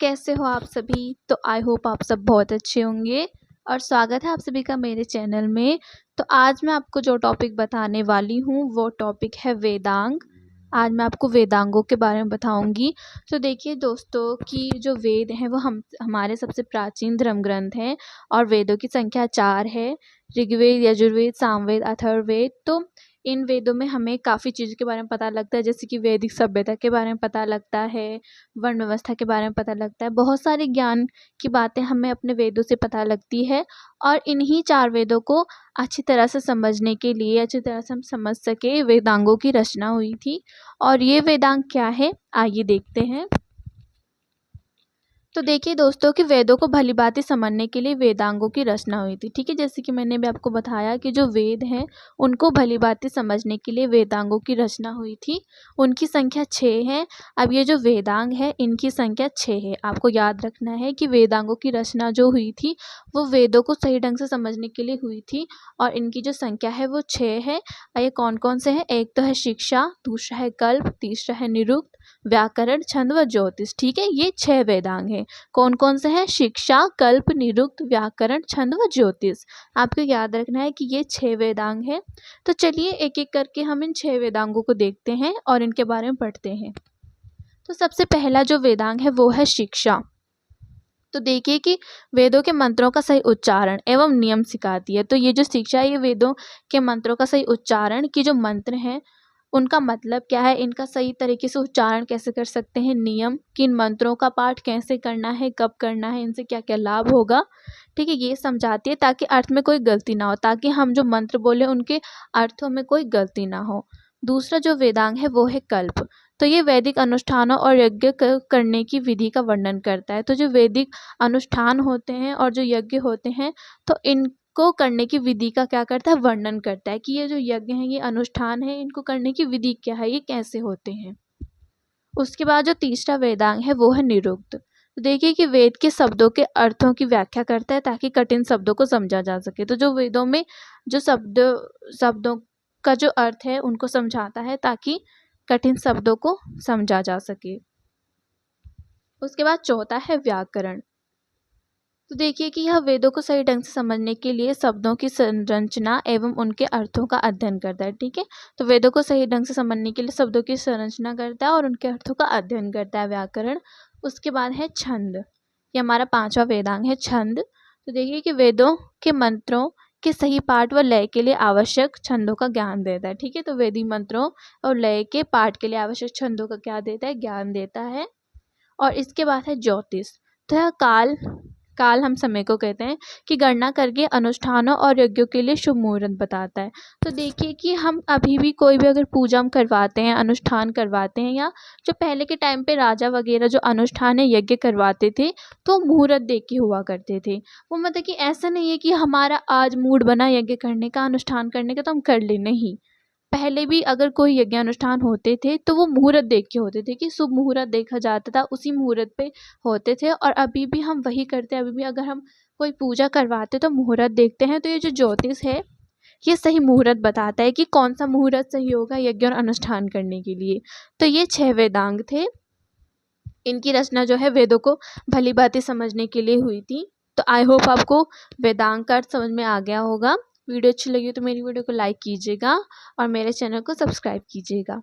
कैसे हो आप सभी। तो आई होप आप सब बहुत अच्छे होंगे और स्वागत है आप सभी का मेरे चैनल में। तो आज मैं आपको जो टॉपिक बताने वाली हूँ वो टॉपिक है वेदांग। आज मैं आपको वेदांगों के बारे में बताऊंगी। तो देखिए दोस्तों कि जो वेद हैं वो हमारे सबसे प्राचीन धर्म ग्रंथ हैं और वेदों की संख्या 4 है। ऋग्वेद, यजुर्वेद, सामवेद, अथर्ववेद। तो इन वेदों में हमें काफ़ी चीज़ों के बारे में पता लगता है, जैसे कि वैदिक सभ्यता के बारे में पता लगता है, वर्ण व्यवस्था के बारे में पता लगता है। बहुत सारे ज्ञान की बातें हमें अपने वेदों से पता लगती है और इन्हीं 4 वेदों को अच्छी तरह से समझने के लिए, अच्छी तरह से हम समझ सके, वेदांगों की रचना हुई थी। और ये वेदांग क्या है आइए देखते हैं। तो देखिए दोस्तों कि वेदों को भली भांति समझने के लिए वेदांगों की रचना हुई थी। ठीक है, जैसे कि मैंने भी आपको बताया कि जो वेद हैं उनको भली भांति समझने के लिए वेदांगों की रचना हुई थी। उनकी संख्या 6 है। अब ये जो वेदांग है इनकी संख्या 6 है। आपको याद रखना है कि वेदांगों की रचना जो हुई थी वो वेदों को सही ढंग से समझने के लिए हुई थी और इनकी जो संख्या है वो 6 है। ये कौन कौन से हैं? एक तो है शिक्षा, दूसरा है कल्प, तीसरा है निरुक्त, व्याकरण, छंद व ज्योतिष। ठीक है, ये 6 वेदांग हैं। कौन कौन से हैं? शिक्षा, कल्प, निरुक्त, व्याकरण, छंद व ज्योतिष। आपको याद रखना है कि ये 6 वेदांग हैं। तो चलिए एक एक करके हम इन 6 वेदांगों को देखते हैं और इनके बारे में पढ़ते हैं। तो सबसे पहला जो वेदांग है वो है शिक्षा। तो देखिए कि वेदों के मंत्रों का सही उच्चारण एवं नियम सिखाती है। तो ये जो शिक्षा है ये वेदों के मंत्रों का सही उच्चारण की जो मंत्र हैं उनका मतलब क्या है, इनका सही तरीके से उच्चारण कैसे कर सकते हैं, नियम, किन मंत्रों का पाठ कैसे करना है, कब करना है, इनसे क्या क्या लाभ होगा। ठीक है, ये समझाती है ताकि अर्थ में कोई गलती ना हो, ताकि हम जो मंत्र बोले उनके अर्थों में कोई गलती ना हो। दूसरा जो वेदांग है वो है कल्प। तो ये वैदिक अनुष्ठानों और यज्ञ करने की विधि का वर्णन करता है। तो जो वैदिक अनुष्ठान होते हैं और जो यज्ञ होते हैं तो को करने की विधि का क्या करता है, वर्णन करता है कि ये जो यज्ञ है, ये अनुष्ठान है, इनको करने की विधि क्या है, ये कैसे होते हैं। उसके बाद जो तीसरा वेदांग है वो है निरुक्त। तो देखिए कि वेद के शब्दों के अर्थों की व्याख्या करता है ताकि कठिन शब्दों को समझा जा सके। तो जो वेदों में जो शब्दों का जो अर्थ है उनको समझाता है ताकि कठिन शब्दों को समझा जा सके। उसके बाद चौथा है व्याकरण। तो देखिए कि यह वेदों को सही ढंग से समझने के लिए शब्दों की संरचना एवं उनके अर्थों का अध्ययन करता है। ठीक है, तो वेदों को सही ढंग से समझने के लिए शब्दों की संरचना करता है और उनके अर्थों का अध्ययन करता है व्याकरण। उसके बाद है छंद। ये हमारा 5वां वेदांग है छंद। तो देखिए कि वेदों के मंत्रों के सही पाठ व लय के लिए आवश्यक छंदों का ज्ञान देता है। ठीक है, तो वैदिक मंत्रों और लय के पाठ के लिए आवश्यक छंदों का क्या देता है, ज्ञान देता है। और इसके बाद है ज्योतिष। तो यह काल हम समय को कहते हैं कि गणना करके अनुष्ठानों और यज्ञों के लिए शुभ मुहूर्त बताता है। तो देखिए कि हम अभी भी कोई भी अगर पूजा हम करवाते हैं, अनुष्ठान करवाते हैं, या जो पहले के टाइम पे राजा वगैरह जो अनुष्ठान है यज्ञ करवाते थे तो मुहूर्त देख के हुआ करते थे। वो मतलब कि ऐसा नहीं है कि हमारा आज मूड बना यज्ञ करने का, अनुष्ठान करने का तो हम कर ले, नहीं। पहले भी अगर कोई यज्ञ अनुष्ठान होते थे तो वो मुहूर्त देख के होते थे कि शुभ मुहूर्त देखा जाता था, उसी मुहूर्त पे होते थे। और अभी भी हम वही करते हैं। अभी भी अगर हम कोई पूजा करवाते तो मुहूर्त देखते हैं। तो ये जो ज्योतिष है ये सही मुहूर्त बताता है कि कौन सा मुहूर्त सही होगा यज्ञ और अनुष्ठान करने के लिए। तो ये 6 वेदांग थे। इनकी रचना जो है वेदों को भली भांति समझने के लिए हुई थी। तो आई होप आपको वेदांग का अर्थ समझ में आ गया होगा। वीडियो अच्छी लगी तो मेरी वीडियो को लाइक कीजिएगा और मेरे चैनल को सब्सक्राइब कीजिएगा।